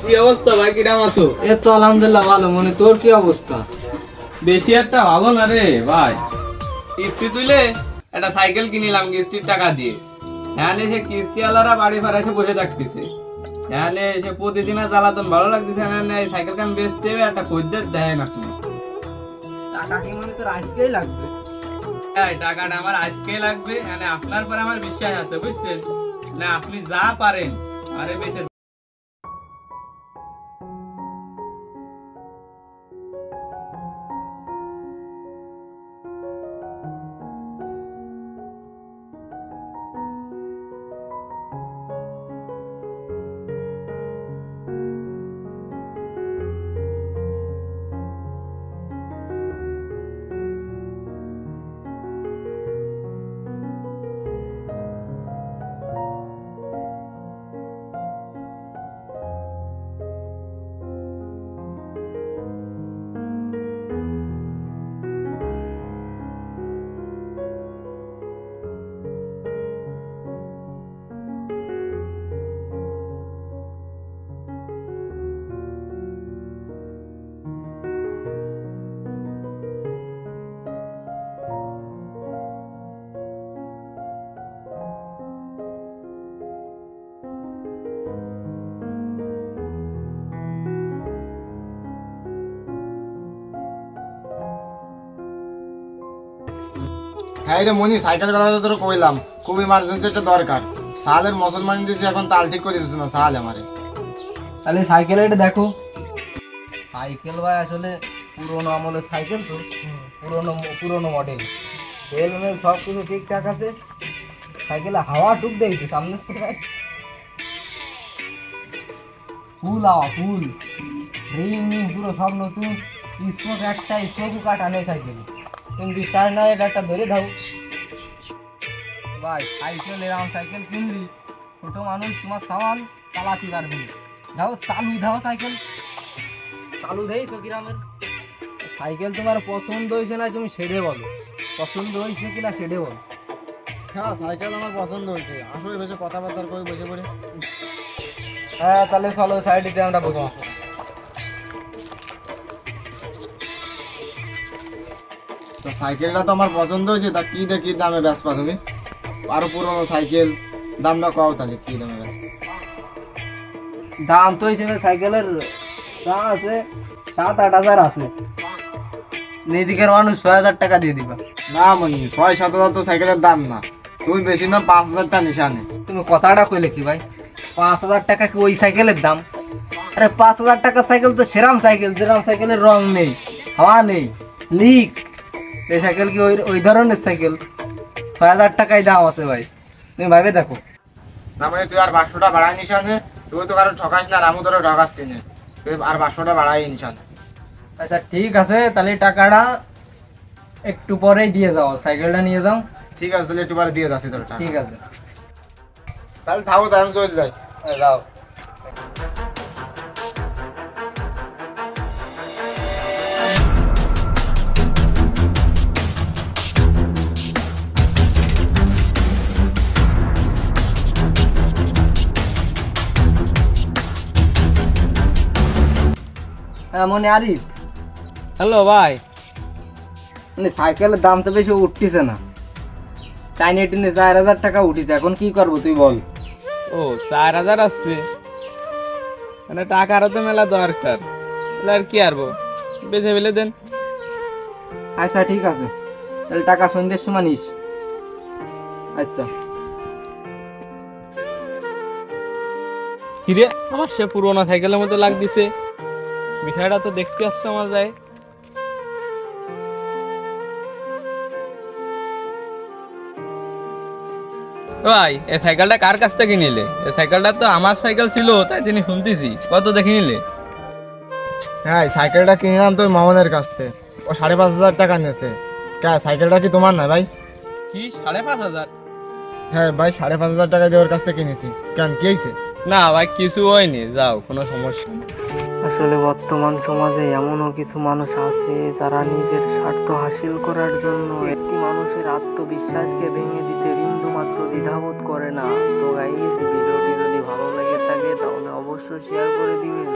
কি অবস্থা ভাই, কিরাম আছো? এই তো আলহামদুলিল্লাহ ভালো। মনে তোর কি অবস্থা? বেশি একটা ভালো না রে ভাই। কিস্তি তুলে একটা সাইকেল কিনিলাম কিস্তির টাকা দিয়ে। এখানে সে কিস্তিওয়ালারা বাড়ি ফেরাসে বসে থাকতেছে। এখানে সে প্রতিদিন জ্বালাতন ভালো লাগতেছে। এখানে এই সাইকেলকে আমি বেচতে হবে, একটা খদ্দের দেয় না। টাকা কি মনে তোর আজকেই লাগবে? হ্যাঁ, টাকাটা আমার আজকেই লাগবে। এখানে আপনার পরে আমার বিশ্বাস আছে, বুঝছেন না? আপনি যা পারেন আরে বেঁচে। হ্যাঁ রে মনি, সাইকেল কথা তোর কইলাম, খুব ইমার্জেন্সি একটা দরকার। সাহালের মুসলমান দিয়েছি, এখন তাল ঠিক করে দিতেছে না সাহাল আমারে। তাহলে সাইকেল এটা দেখো। সাইকেল ভাই আসলে পুরোনো আমলের সাইকেল তো, পুরোনো মডেল। তেল মেল সব কিছু ঠিকঠাক আছে। সাইকেলে হাওয়া টুক দেয়তো সামনের থেকে, ফুল হাওয়া, ফুল রিং পুরো সব নতুন। স্পোক একটা স্পোকও কাটা নেই সাইকেলে। তুমি বিশ্বাস না এটা একটা ধরে দাও ভাই। সাইকেল এরকম সাইকেল কিনলি, ছোট মানুষ তোমার সামান চালাচি পারবে। দাও চালু, দাও সাইকেল চালু দেই তো গ্রামের। সাইকেল তোমার পছন্দ হয়েছে না, তুমি সেরে বলো পছন্দ হয়েছে কিনা, সেরে বলো। হ্যাঁ সাইকেল আমার পছন্দ হয়েছে, আসলে বেশি কথাবার্তা কই বসে পড়ে। হ্যাঁ তাহলে চলো সাইডে আমরা বসবো। তো সাইকেলটা তো আমার পছন্দ হয়েছে, তা কি দিয়ে কি দামে বেচবা তুমি? আরো পুরোনো সাইকেল, দামটা কও তাহলে, কি দামে বেচবা? দাম তো হিসেবে সাইকেলের দাম আছে 7-8 হাজার আছে। এদিকের মানুষ 6,000 টাকা দিয়ে দিবা। না মনি, 6-7 হাজার তো সাইকেলের দাম না, তুমি বেশি না 5,000 টাকা নিশানে। তুমি কথাটা কইলে কি ভাই? 5,000 টাকা কি ওই সাইকেলের দাম? আরে 5,000 টাকার সাইকেল তো সেরাম সাইকেল, যেরাম সাইকেলের রং নেই, হাওয়া নেই, লিক। এই সাইকেল কি ওই ধরনের সাইকেল? 6,000 টাকাই দাম আছে ভাই, তুমি ভাবে দেখো। না মানে তুই আর 500 টাকা বাড়াই নিশানে, তুই তো কারো ঠকাস না, আর আমি তোরা ঠকাচ্ছি না, তুই আর 500 টাকা বাড়াই নিশানে। আচ্ছা ঠিক আছে, তাহলে টাকাটা একটু পরেই দিয়ে যাও, সাইকেলটা নিয়ে যাও। ঠিক আছে, তাহলে একটু পরে দিয়ে যাচ্ছি তোর টাকা। ঠিক আছে তাহলে থাকো, তাহলে আমি চলে যাই। যাও। মনে আরিফ, হ্যালো ভাই। মানে সাইকেলের দাম তো বেশি উঠতেছে না, টাইনে টিনে 4,000 টাকা উঠেছে। এখন কি করবো তুই বল? ও 4,000 আসছে, মানে টাকারও তো মেলা দরকার, আর কি আরবো, বেঁচে ফেলে দেন। আচ্ছা ঠিক আছে, তাহলে টাকা সন্ধ্যের সময় নিস। আচ্ছা কিরে, আমার সে পুরোনো সাইকেলের মতো লাগ দিছে, বিষয়টা তো দেখতে আসছে আমার যায়। ভাই এই সাইকেলটা কার কাছ থেকে নিলে? এই সাইকেলটা তো আমার সাইকেল ছিল, তাই তিনি শুনতেছি, কত দেখে নিলে? হ্যাঁ সাইকেলটা কিনলাম তো মামনের কাছ থেকে, ও 5,500 টাকা নিয়েছে। কে সাইকেলটা কি তোমার না ভাই? কি 5,500? হ্যাঁ ভাই, 5,500 টাকা দিয়ে ওর কাছ থেকে কিনেছি। কেন, কি হয়েছে? না ভাই কিছু হয়নি, যাও, কোনো সমস্যা নেই। আসলে বর্তমান সমাজে এমনও কিছু মানুষ আছে যারা নিজের স্বার্থ হাসিল করার জন্য একটি মানুষের আত্মবিশ্বাসকে ভেঙে দিতে বিন্দুমাত্র দ্বিধাবোধ করে না। তো গাইস, ভিডিওটি যদি ভালো লেগে থাকে তাহলে অবশ্যই অবশ্যই শেয়ার করে দিবেন।